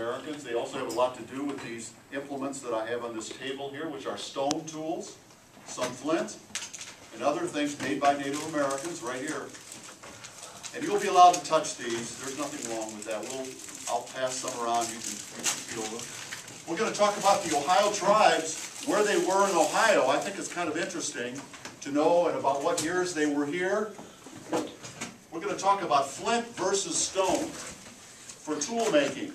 Americans. They also have a lot to do with these implements that I have on this table here, which are stone tools, some flint, and other things made by Native Americans right here. And you'll be allowed to touch these. There's nothing wrong with that. I'll pass some around. You can feel them. We're going to talk about the Ohio tribes, where they were in Ohio. I think it's kind of interesting to know, and about what years they were here. We're going to talk about flint versus stone for tool making.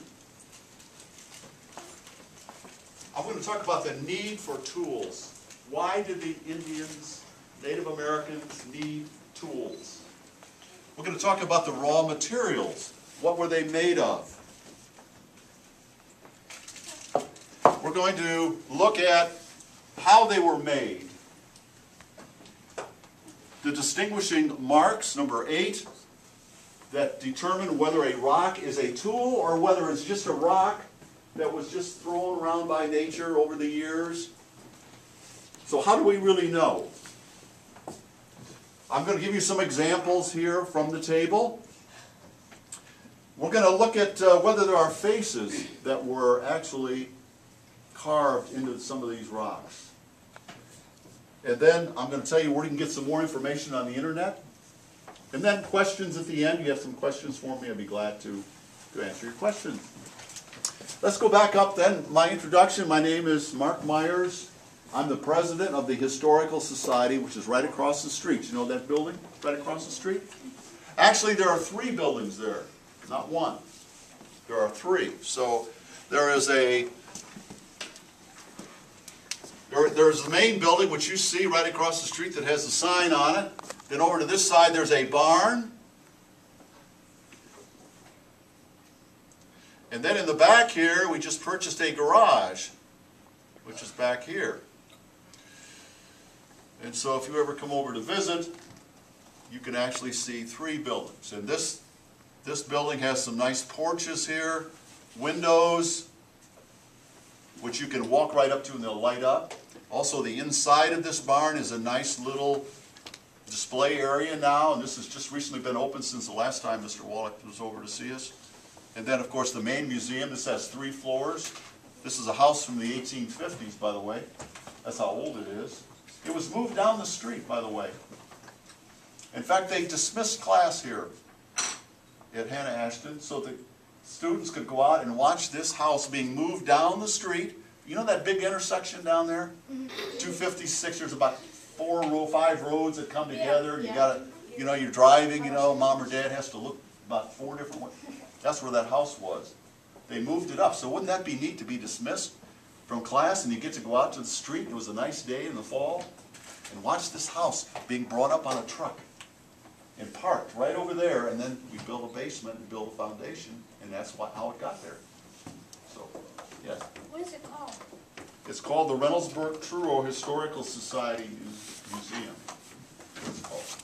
I'm going to talk about the need for tools. Why did the Indians, Native Americans, need tools? We're going to talk about the raw materials. What were they made of? We're going to look at how they were made. The distinguishing marks, number 8, that determine whether a rock is a tool or whether it's just a rock that was just thrown around by nature over the years. So how do we really know? I'm going to give you some examples here from the table. We're going to look at whether there are faces that were actually carved into some of these rocks. And then I'm going to tell you where you can get some more information on the internet. And then questions at the end. You have some questions for me. I'd be glad to answer your questions. Let's go back up then. My introduction. My name is Mark Myers. I'm the president of the Historical Society, which is right across the street. You know that building right across the street? Actually, there are 3 buildings there, not 1. There are 3. So there's the main building, which you see right across the street, that has a sign on it. Then over to this side, there's a barn. And then in the back here, we just purchased a garage, which is back here. And so if you ever come over to visit, you can actually see 3 buildings. And this building has some nice porches here, windows, which you can walk right up to and they'll light up. Also, the inside of this barn is a nice little display area now, and this has just recently been open since the last time Mr. Wallach was over to see us. And then, of course, the main museum. This has 3 floors. This is a house from the 1850s, by the way. That's how old it is. It was moved down the street, by the way. In fact, they dismissed class here at Hannah Ashton so the students could go out and watch this house being moved down the street. You know that big intersection down there? 256, there's about 5 roads that come together. You gotta, you're driving, mom or dad has to look about 4 different ways. That's where that house was. They moved it up. So wouldn't that be neat to be dismissed from class and you get to go out to the street? It was a nice day in the fall and watch this house being brought up on a truck and parked right over there, and then we built a basement and built a foundation, and that's how it got there. So, yes. What is it called? It's called the Reynoldsburg Truro Historical Society Museum. That's what it's called.